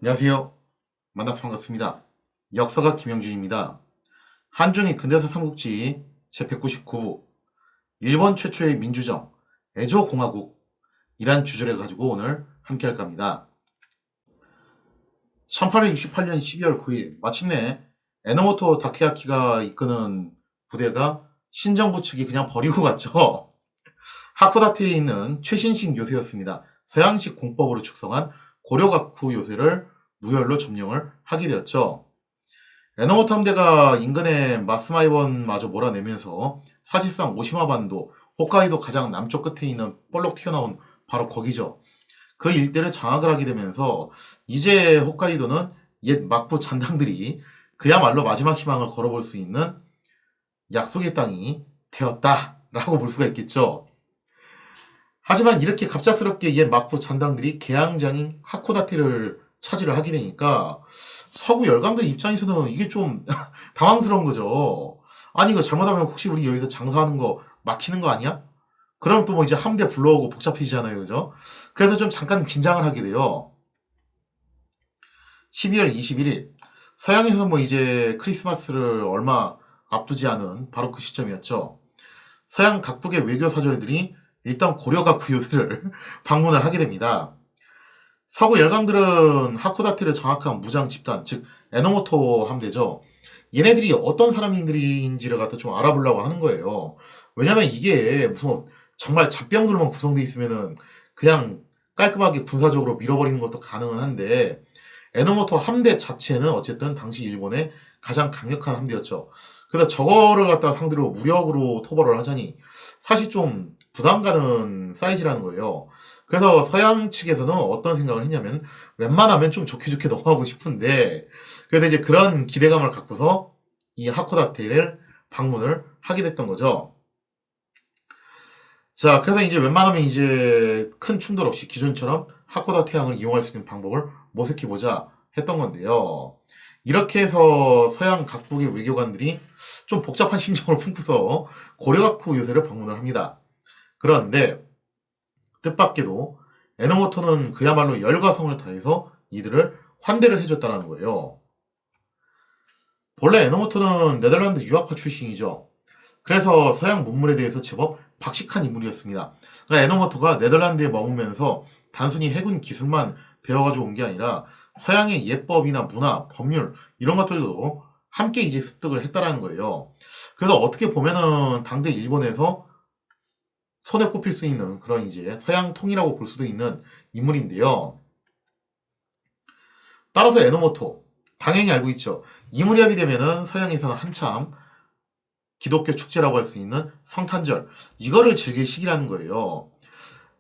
안녕하세요. 만나서 반갑습니다. 역사가 김영준입니다. 한중일 근대사 삼국지 제199부 일본 최초의 민주정 에조공화국이란 주제를 가지고 오늘 함께 할까 합니다. 1868년 12월 9일 마침내 에노모토 다케야키가 이끄는 부대가 신정부 측이 그냥 버리고 갔죠. 하코다테에 있는 최신식 요새였습니다. 서양식 공법으로 축성한 고려가쿠 요새를 무혈로 점령을 하게 되었죠. 에노모토 함대가 인근의 마스마이번마저 몰아내면서 사실상 오시마 반도, 홋카이도 가장 남쪽 끝에 있는 볼록 튀어나온 바로 거기죠. 그 일대를 장악을 하게 되면서 이제 홋카이도는 옛 막부 잔당들이 그야말로 마지막 희망을 걸어볼 수 있는 약속의 땅이 되었다라고 볼 수가 있겠죠. 하지만 이렇게 갑작스럽게 옛 막부 잔당들이 개항장인 하코다테를 차지를 하게 되니까 서구 열강들 입장에서는 이게 좀 당황스러운 거죠. 아니 이거 잘못하면 혹시 우리 여기서 장사하는 거 막히는 거 아니야? 그럼 또 뭐 이제 함대 불러오고 복잡해지잖아요, 그죠? 그래서 좀 잠깐 긴장을 하게 돼요. 12월 21일 서양에서 뭐 이제 크리스마스를 얼마 앞두지 않은 바로 그 시점이었죠. 서양 각국의 외교 사절들이 일단 고려가 구요새를 방문을 하게 됩니다. 서구 열강들은 하코다테를 장악한 무장 집단, 즉 에노모토 함대죠. 얘네들이 어떤 사람들인지를 갖다 좀 알아보려고 하는 거예요. 왜냐면 이게 무슨 정말 잡병들만 구성돼 있으면은 그냥 깔끔하게 군사적으로 밀어버리는 것도 가능은 한데 에노모토 함대 자체는 어쨌든 당시 일본의 가장 강력한 함대였죠. 그래서 저거를 갖다가 상대로 무력으로 토벌을 하자니 사실 좀 부담 가는 사이즈라는 거예요. 그래서 서양 측에서는 어떤 생각을 했냐면 웬만하면 좀 좋게 좋게 넘어가고 싶은데 그래서 이제 그런 기대감을 갖고서 이 하코다테를 방문을 하게 됐던 거죠. 자, 그래서 이제 웬만하면 이제 큰 충돌 없이 기존처럼 하코다테항을 이용할 수 있는 방법을 모색해보자 했던 건데요. 이렇게 해서 서양 각국의 외교관들이 좀 복잡한 심정을 품고서 고려가쿠 요새를 방문을 합니다. 그런데 뜻밖에도 에노모토는 그야말로 열과 성을 다해서 이들을 환대를 해줬다는 거예요. 본래 에노모토는 네덜란드 유학파 출신이죠. 그래서 서양 문물에 대해서 제법 박식한 인물이었습니다. 그러니까 에노모토가 네덜란드에 머무면서 단순히 해군 기술만 배워가지고 온 게 아니라 서양의 예법이나 문화, 법률 이런 것들도 함께 이제 습득을 했다라는 거예요. 그래서 어떻게 보면은 당대 일본에서 손에 꼽힐 수 있는 그런 이제 서양 통이라고 볼 수도 있는 인물인데요. 따라서 에노모토 당연히 알고 있죠. 이 무렵이 되면은 서양에서는 한참 기독교 축제라고 할 수 있는 성탄절 이거를 즐길 시기라는 거예요.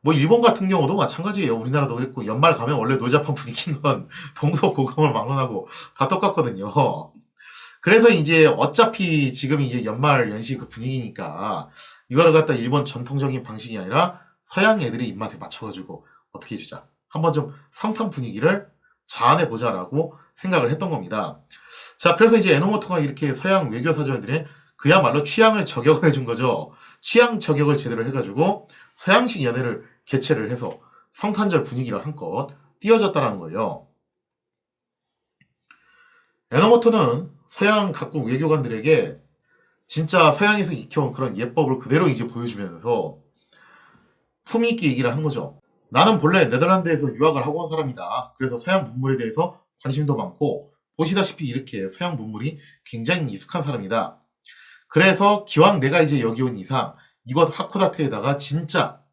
뭐 일본 같은 경우도 마찬가지예요. 우리나라도 그랬고 연말 가면 원래 놀자판 분위기인 건 동서고금을 막론하고 다 똑같거든요. 그래서 이제 어차피 지금 이제 연말 연시 그 분위기니까 이거를 갖다 일본 전통적인 방식이 아니라 서양 애들의 입맛에 맞춰가지고 어떻게 해주자. 한번 좀 성탄 분위기를 자아내보자라고 생각을 했던 겁니다. 자, 그래서 이제 에노모토가 이렇게 서양 외교사절들의 그야말로 취향을 저격을 해준 거죠. 취향 저격을 제대로 해가지고 서양식 연애를 개최를 해서 성탄절 분위기를 한껏 띄워줬다는 거예요. 에노모토는 서양 각국 외교관들에게 진짜 서양에서 익혀온 그런 예법을 그대로 이제 보여주면서 품위 있게 얘기를 하는 거죠. 나는 본래 네덜란드에서 유학을 하고 온 사람이다. 그래서 서양 문물에 대해서 관심도 많고 보시다시피 이렇게 서양 문물이 굉장히 익숙한 사람이다. 그래서 기왕 내가 이제 여기 온 이상 이곳 하코다테에다가 진짜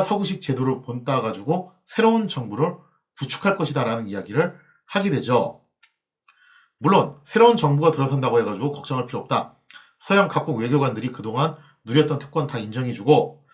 서구식 제도를 본따가지고 새로운 정부를 구축할 것이다라는 이야기를 하게 되죠. 물론 새로운 정부가 들어선다고 해가지고 걱정할 필요 없다. 서양 각국 외교관들이 그동안 누렸던 특권 다 인정해주고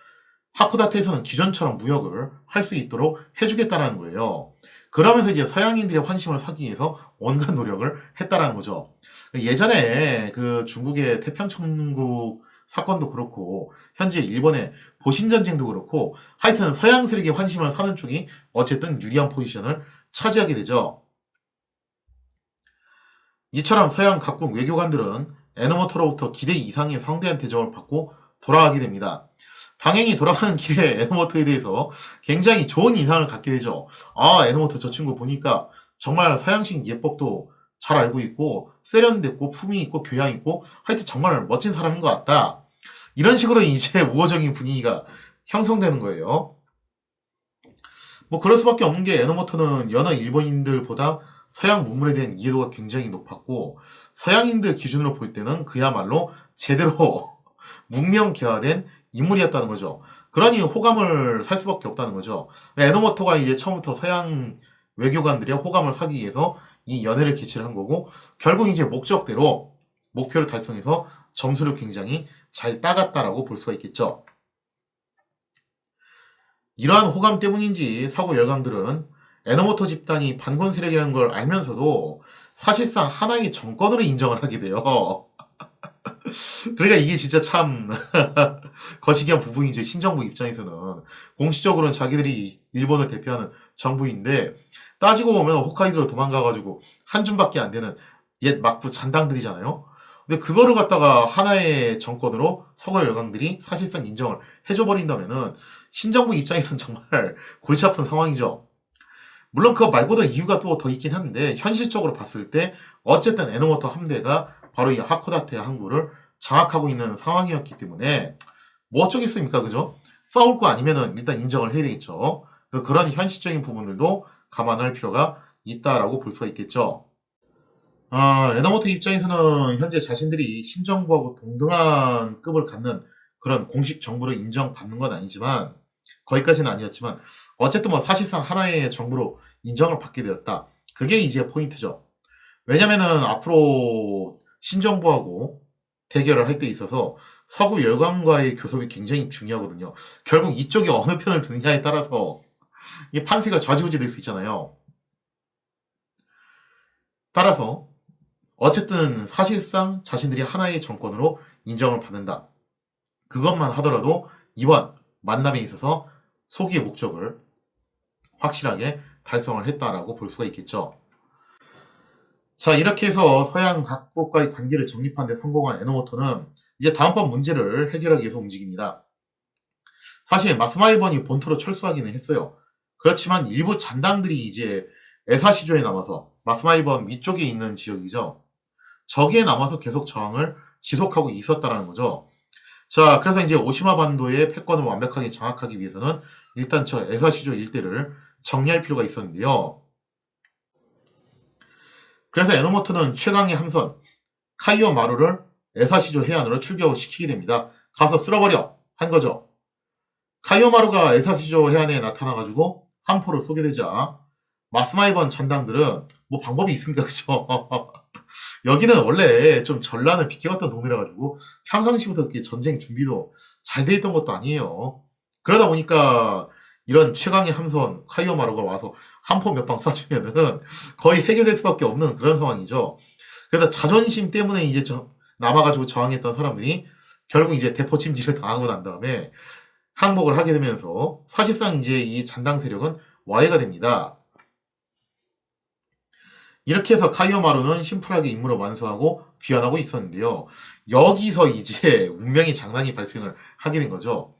하코다테에서는 기존처럼 무역을 할 수 있도록 해주겠다라는 거예요. 그러면서 이제 서양인들의 환심을 사기 위해서 온갖 노력을 했다라는 거죠. 예전에 그 중국의 태평천국 사건도 그렇고 현재 일본의 보신전쟁도 그렇고 하여튼 서양 세력의 환심을 사는 쪽이 어쨌든 유리한 포지션을 차지하게 되죠. 이처럼 서양 각국 외교관들은 에노모토로부터 기대 이상의 성대한 대접을 받고 돌아가게 됩니다. 당연히 돌아가는 길에 에노모토에 대해서 굉장히 좋은 인상을 갖게 되죠. 아, 에노모토 저 친구 보니까 정말 서양식 예법도 잘 알고 있고, 세련됐고, 품위 있고, 교양 있고, 하여튼 정말 멋진 사람인 것 같다. 이런 식으로 이제 우호적인 분위기가 형성되는 거예요. 뭐 그럴 수밖에 없는 게 에노모토는 여느 일본인들보다 서양 문물에 대한 이해도가 굉장히 높았고, 서양인들 기준으로 볼 때는 그야말로 제대로 문명개화된 인물이었다는 거죠. 그러니 호감을 살 수밖에 없다는 거죠. 에노모토가 이제 처음부터 서양 외교관들의 호감을 사기 위해서 이 연애를 개최를 한 거고, 결국 이제 목적대로 목표를 달성해서 점수를 굉장히 잘 따갔다라고 볼 수가 있겠죠. 이러한 호감 때문인지 서구 열강들은 에노모토 집단이 반군 세력이라는 걸 알면서도 사실상 하나의 정권으로 인정을 하게 돼요. 그러니까 이게 진짜 참 거시기한 부분이죠. 신정부 입장에서는 공식적으로는 자기들이 일본을 대표하는 정부인데, 따지고 보면 홋카이도로 도망가가지고 한 줌밖에 안 되는 옛 막부 잔당들이잖아요. 근데 그거를 갖다가 하나의 정권으로 서구 열강들이 사실상 인정을 해줘버린다면은 신정부 입장에서는 정말 골치 아픈 상황이죠. 물론 그거 말고도 이유가 또 더 있긴 한데, 현실적으로 봤을 때 어쨌든 에노모토 함대가 바로 이 하코다테 항구를 장악하고 있는 상황이었기 때문에 뭐 어쩌겠습니까, 그죠? 싸울 거 아니면은 일단 인정을 해야 되겠죠. 그래서 그런 현실적인 부분들도 감안할 필요가 있다라고 볼 수가 있겠죠. 아, 에너모토 입장에서는 현재 자신들이 신정부하고 동등한 급을 갖는 그런 공식 정부를 인정받는 건 아니지만, 거기까지는 아니었지만, 어쨌든 뭐 사실상 하나의 정부로 인정을 받게 되었다. 그게 이제 포인트죠. 왜냐면은 앞으로 신정부하고 대결을 할 때 있어서 서구 열강과의 교섭이 굉장히 중요하거든요. 결국 이쪽이 어느 편을 드느냐에 따라서 이 판세가 좌지우지 될 수 있잖아요. 따라서 어쨌든 사실상 자신들이 하나의 정권으로 인정을 받는다. 그것만 하더라도 이번 만남에 있어서 소기의 목적을 확실하게 달성을 했다라고 볼 수가 있겠죠. 자, 이렇게 해서 서양 각국과의 관계를 정립하는 데 성공한 에노모토는 이제 다음번 문제를 해결하기 위해서 움직입니다. 사실 마스마이번이 본토로 철수하기는 했어요. 그렇지만 일부 잔당들이 이제 에사시조에 남아서, 마스마이번 위쪽에 있는 지역이죠. 저기에 남아서 계속 저항을 지속하고 있었다라는 거죠. 자, 그래서 이제 오시마 반도의 패권을 완벽하게 장악하기 위해서는 일단 저 에사시조 일대를 정리할 필요가 있었는데요. 그래서 에노모토는 최강의 함선 카이오 마루를 에사시조 해안으로 출격시키게 됩니다. 가서 쓸어버려! 한 거죠. 카이오 마루가 에사시조 해안에 나타나가지고 함포를 쏘게 되자 마스마이번 잔당들은 뭐 방법이 있습니까? 그죠? 여기는 원래 좀 전란을 비켜갔던 동네라가지고 평상시부터 이렇게 전쟁 준비도 잘 돼 있던 것도 아니에요. 그러다 보니까 이런 최강의 함선 카이오마루가 와서 함포 몇 방 쏴주면은 거의 해결될 수밖에 없는 그런 상황이죠. 그래서 자존심 때문에 이제 남아가지고 저항했던 사람들이 결국 이제 대포침질을 당하고 난 다음에 항복을 하게 되면서 사실상 이제 이 잔당 세력은 와해가 됩니다. 이렇게 해서 카이오마루는 심플하게 임무를 완수하고 귀환하고 있었는데요. 여기서 이제 운명의 장난이 발생을 하게 된 거죠.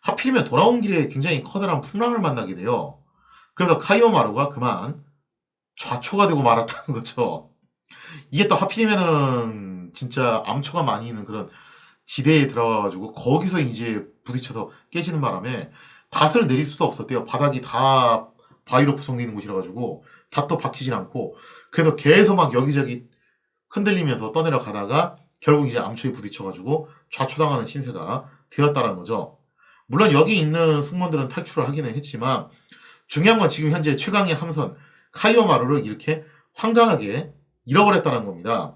하필이면 돌아온 길에 굉장히 커다란 풍랑을 만나게 돼요. 그래서 카이오마루가 그만 좌초가 되고 말았다는 거죠. 이게 또 하필이면은 진짜 암초가 많이 있는 그런 지대에 들어가가지고 거기서 이제 부딪혀서 깨지는 바람에 닷을 내릴 수도 없었대요. 바닥이 다 바위로 구성되어 있는 곳이라가지고 닷도 박히질 않고, 그래서 계속 막 여기저기 흔들리면서 떠내려 가다가 결국 이제 암초에 부딪혀가지고 좌초당하는 신세가 되었다라는 거죠. 물론 여기 있는 승무원들은 탈출을 하기는 했지만 중요한 건 지금 현재 최강의 함선 카이오마루를 이렇게 황당하게 잃어버렸다는 겁니다.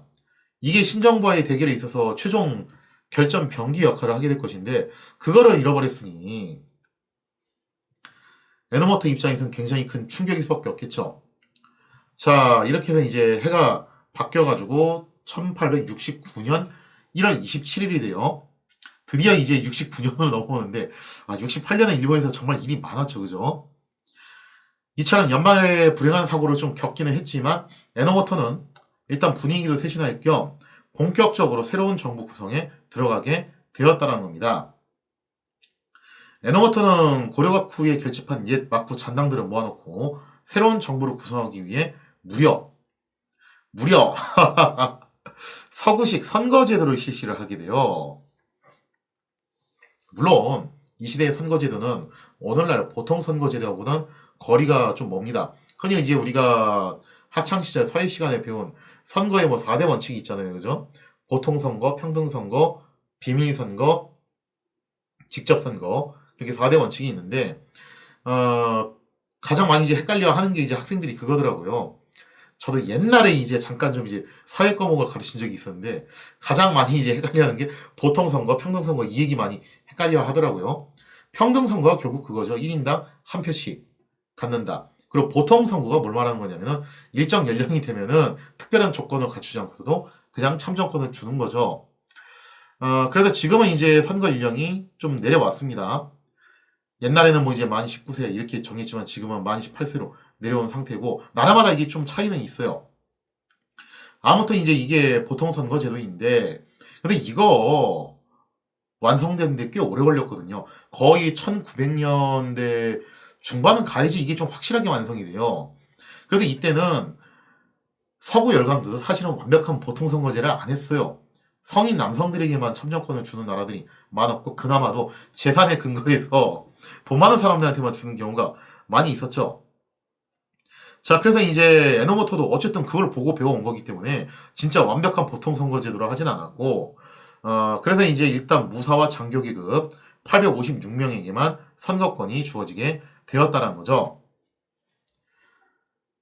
이게 신정부와의 대결에 있어서 최종 결전 병기 역할을 하게 될 것인데 그거를 잃어버렸으니 에노모토 입장에서는 굉장히 큰 충격일 수밖에 없겠죠. 자, 이렇게 해서 이제 해가 바뀌어가지고 1869년 1월 27일이 돼요. 드디어 이제 69년으로 넘어오는데 68년에 일본에서 정말 일이 많았죠. 그죠? 이처럼 연말에 불행한 사고를 좀 겪기는 했지만 에노모토는 일단 분위기도 쇄신할 겸 본격적으로 새로운 정부 구성에 들어가게 되었다는 겁니다. 에노모토는 고려각 후에 결집한 옛 막부 잔당들을 모아놓고 새로운 정부를 구성하기 위해 무려 서구식 선거제도를 실시를 하게 돼요. 물론 이 시대의 선거제도는 오늘날 보통 선거제도하고는 거리가 좀 멉니다. 흔히 이제 우리가 학창시절 서예 시간에 배운 선거의 뭐 4대 원칙이 있잖아요. 그죠? 보통선거, 평등선거, 비밀선거, 직접선거 이렇게 4대 원칙이 있는데 가장 많이 이제 헷갈려 하는 게 이제 학생들이 그거더라고요. 저도 옛날에 이제 잠깐 좀 이제 사회 과목을 가르친 적이 있었는데 가장 많이 이제 헷갈려 하는 게 보통선거, 평등선거 이 얘기 많이 헷갈려 하더라고요. 평등선거가 결국 그거죠. 1인당 한 표씩 갖는다. 그리고 보통선거가 뭘 말하는 거냐면은 일정 연령이 되면은 특별한 조건을 갖추지 않고서도 그냥 참정권을 주는 거죠. 그래서 지금은 이제 선거 연령이 좀 내려왔습니다. 옛날에는 뭐 이제 만 19세 이렇게 정했지만 지금은 만 18세로 내려온 상태고 나라마다 이게 좀 차이는 있어요. 아무튼 이제 이게 보통 선거제도인데 근데 이거 완성되는데 꽤 오래 걸렸거든요. 거의 1900년대 중반은 가야지 이게 좀 확실하게 완성이 돼요. 그래서 이때는 서구 열강도 사실은 완벽한 보통 선거제를 안 했어요. 성인 남성들에게만 참정권을 주는 나라들이 많았고 그나마도 재산에 근거해서 돈 많은 사람들한테만 주는 경우가 많이 있었죠. 자, 그래서 이제 에노모토도 어쨌든 그걸 보고 배워온 거기 때문에 진짜 완벽한 보통 선거제도를 하진 않았고, 그래서 이제 일단 무사와 장교 계급 856명에게만 선거권이 주어지게 되었다는 거죠.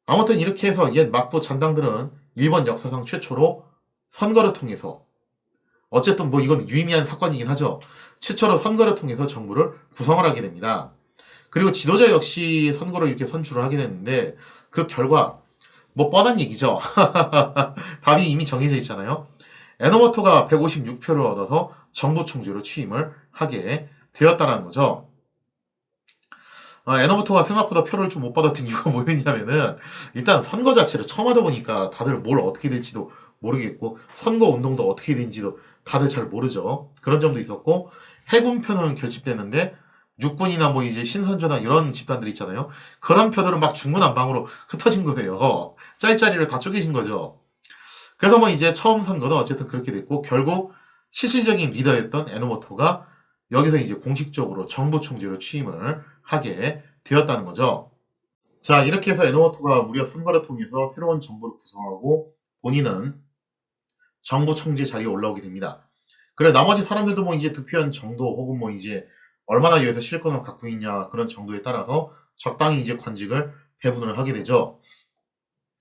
아무튼 이렇게 해서 옛 막부 잔당들은 일본 역사상 최초로 선거를 통해서 어쨌든 뭐 이건 유의미한 사건이긴 하죠. 최초로 선거를 통해서 정부를 구성을 하게 됩니다. 그리고 지도자 역시 선거를 이렇게 선출을 하게 됐는데 그 결과 뭐 뻔한 얘기죠. 답이 이미 정해져 있잖아요. 에노모토가 156표를 얻어서 정부 총재로 취임을 하게 되었다는 거죠. 에노모토가 생각보다 표를 좀 못 받았던 이유가 뭐였냐면은 일단 선거 자체를 처음 하다 보니까 다들 뭘 어떻게 될지도 모르겠고 선거 운동도 어떻게 되는지도 다들 잘 모르죠. 그런 점도 있었고 해군표는 결집됐는데 육군이나 뭐 이제 신선조나 이런 집단들 있잖아요. 그런 표들은 막 중구난방으로 흩어진 거예요. 짤짤이를 다 쪼개진 거죠. 그래서 뭐 이제 처음 선거도 어쨌든 그렇게 됐고 결국 실질적인 리더였던 에노모토가 여기서 이제 공식적으로 정부 총재로 취임을 하게 되었다는 거죠. 자, 이렇게 해서 에노모토가 무려 선거를 통해서 새로운 정부를 구성하고 본인은 정부 총재 자리에 올라오게 됩니다. 그래 나머지 사람들도 뭐 이제 득표한 정도 혹은 뭐 이제 얼마나 여기서 실권을 갖고 있냐 그런 정도에 따라서 적당히 이제 관직을 배분을 하게 되죠.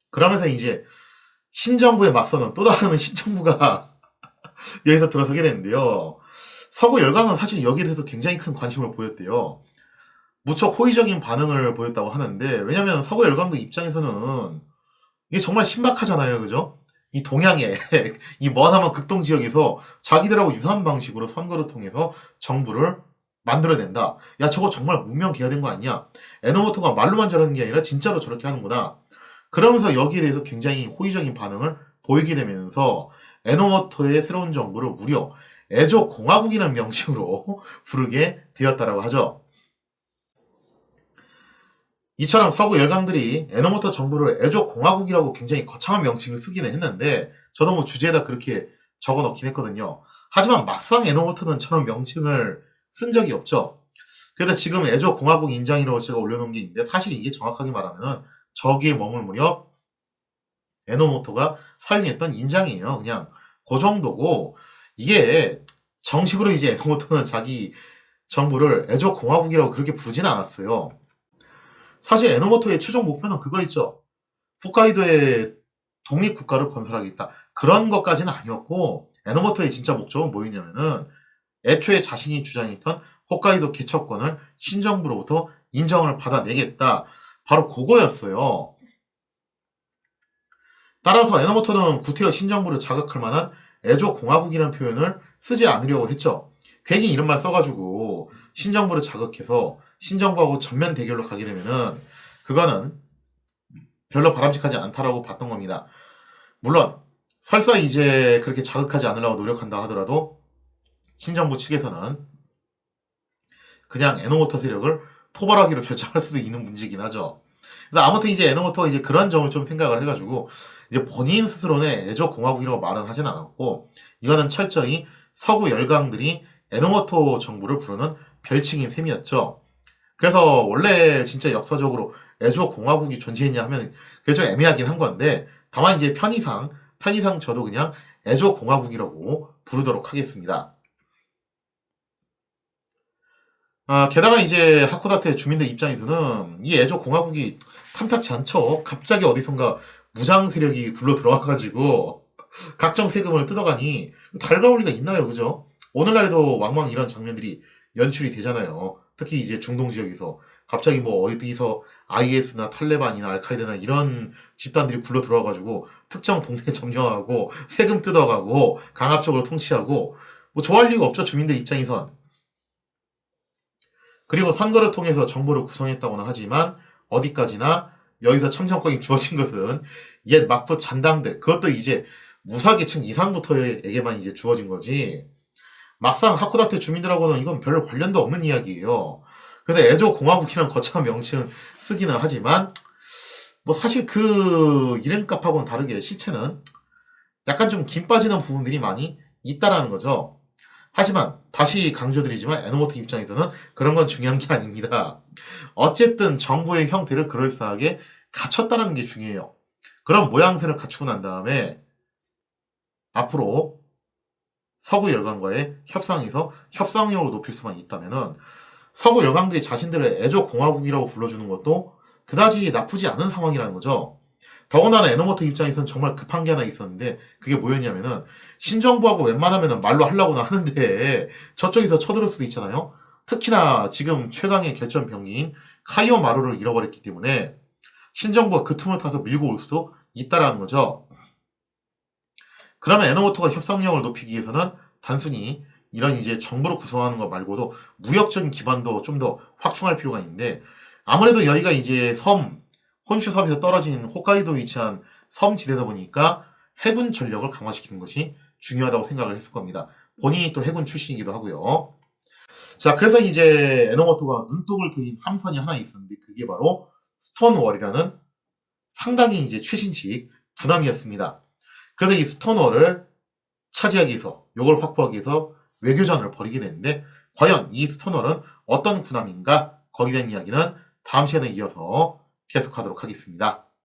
그러면서 이제 신정부에 맞서는 또 다른 신정부가 여기서 들어서게 되는데요. 서구 열강은 사실 여기에 대해서 굉장히 큰 관심을 보였대요. 무척 호의적인 반응을 보였다고 하는데 왜냐면 서구 열강도 입장에서는 이게 정말 신박하잖아요. 그죠? 이 동양의 이 머나먼 극동 지역에서 자기들하고 유사한 방식으로 선거를 통해서 정부를 만들어낸다. 야 저거 정말 문명 개화된 거 아니야? 에노모토가 말로만 저러는 게 아니라 진짜로 저렇게 하는구나. 그러면서 여기에 대해서 굉장히 호의적인 반응을 보이게 되면서 에노모토의 새로운 정부를 무려 에조 공화국이라는 명칭으로 부르게 되었다라고 하죠. 이처럼 서구 열강들이 에노모토 정부를 에조 공화국이라고 굉장히 거창한 명칭을 쓰기는 했는데 저도 뭐 주제에다 그렇게 적어 넣긴 했거든요. 하지만 막상 에노모토는 저런 명칭을 쓴 적이 없죠. 그래서 지금 에조 공화국 인장이라고 제가 올려놓은 게 있는데 사실 이게 정확하게 말하면은 저기에 머물 무렵 에노모토가 사용했던 인장이에요. 그냥 그 정도고 이게 정식으로 이제 에노모토는 자기 정부를 에조 공화국이라고 그렇게 부르진 않았어요. 사실 에노모토의 최종 목표는 그거 있죠. 홋카이도에 독립국가를 건설하겠다. 그런 것까지는 아니었고 에노모토의 진짜 목적은 뭐였냐면은 애초에 자신이 주장했던 홋카이도 개척권을 신정부로부터 인정을 받아내겠다. 바로 그거였어요. 따라서 에노모토는 구태여 신정부를 자극할 만한 에조 공화국이라는 표현을 쓰지 않으려고 했죠. 괜히 이런 말 써가지고 신정부를 자극해서 신정부하고 전면 대결로 가게 되면은 그거는 별로 바람직하지 않다라고 봤던 겁니다. 물론 설사 이제 그렇게 자극하지 않으려고 노력한다 하더라도 신정부 측에서는 그냥 에노모토 세력을 토벌하기로 결정할 수도 있는 문제긴 하죠. 그래서 아무튼 이제 에노모토가 이제 그런 점을 좀 생각을 해가지고 이제 본인 스스로는 에조 공화국이라고 말은 하진 않았고 이거는 철저히 서구 열강들이 에노모토 정부를 부르는 별칭인 셈이었죠. 그래서 원래 진짜 역사적으로 에조 공화국이 존재했냐 하면 그게 좀 애매하긴 한 건데 다만 이제 편의상 저도 그냥 에조 공화국이라고 부르도록 하겠습니다. 게다가 이제 하코다테 주민들 입장에서는 이 에조 공화국이 탐탁지 않죠. 갑자기 어디선가 무장 세력이 굴러 들어와가지고 각종 세금을 뜯어가니 달가울 리가 있나요, 그죠? 오늘날에도 왕왕 이런 장면들이 연출이 되잖아요. 특히 이제 중동 지역에서 갑자기 뭐 어디서 IS나 탈레반이나 알카이드나 이런 집단들이 굴러 들어와가지고 특정 동네 점령하고 세금 뜯어가고 강압적으로 통치하고 뭐 좋아할 리가 없죠, 주민들 입장에선. 그리고 선거를 통해서 정부를 구성했다고는 하지만 어디까지나 여기서 참정권이 주어진 것은 옛 막부 잔당들, 그것도 이제 무사계층 이상부터에게만 이제 주어진 거지. 막상 하코다테 주민들하고는 이건 별 관련도 없는 이야기예요. 그래서 에조 공화국이란 거창한 명칭은 쓰기는 하지만 뭐 사실 그 이름값하고는 다르게 실체는 약간 좀 김 빠지는 부분들이 많이 있다라는 거죠. 하지만 다시 강조드리지만 에노모토 입장에서는 그런 건 중요한 게 아닙니다. 어쨌든 정부의 형태를 그럴싸하게 갖췄다는 게 중요해요. 그런 모양새를 갖추고 난 다음에 앞으로 서구 열강과의 협상에서 협상력을 높일 수만 있다면은 서구 열강들이 자신들을 에조 공화국이라고 불러주는 것도 그다지 나쁘지 않은 상황이라는 거죠. 더군다나 에노모토 입장에서는 정말 급한 게 하나 있었는데 그게 뭐였냐면은 신정부하고 웬만하면 말로 하려고는 하는데 저쪽에서 쳐들을 수도 있잖아요. 특히나 지금 최강의 결전병기인 카이오 마루를 잃어버렸기 때문에 신정부가 그 틈을 타서 밀고 올 수도 있다라는 거죠. 그러면 에노모토가 협상력을 높이기 위해서는 단순히 이런 이제 정부를 구성하는 것 말고도 무역적인 기반도 좀 더 확충할 필요가 있는데 아무래도 여기가 이제 혼슈 섬에서 떨어진 홋카이도에 위치한 섬 지대다 보니까 해군 전력을 강화시키는 것이 중요하다고 생각을 했을 겁니다. 본인이 또 해군 출신이기도 하고요. 자, 그래서 이제 에노모토가 눈독을 들인 함선이 하나 있었는데 그게 바로 스톤월이라는 상당히 이제 최신식 군함이었습니다. 그래서 이 스톤월을 차지하기 위해서 요걸 확보하기 위해서 외교전을 벌이게 되는데 과연 이 스톤월은 어떤 군함인가 거기에 대한 이야기는 다음 시간에 이어서 계속하도록 하겠습니다.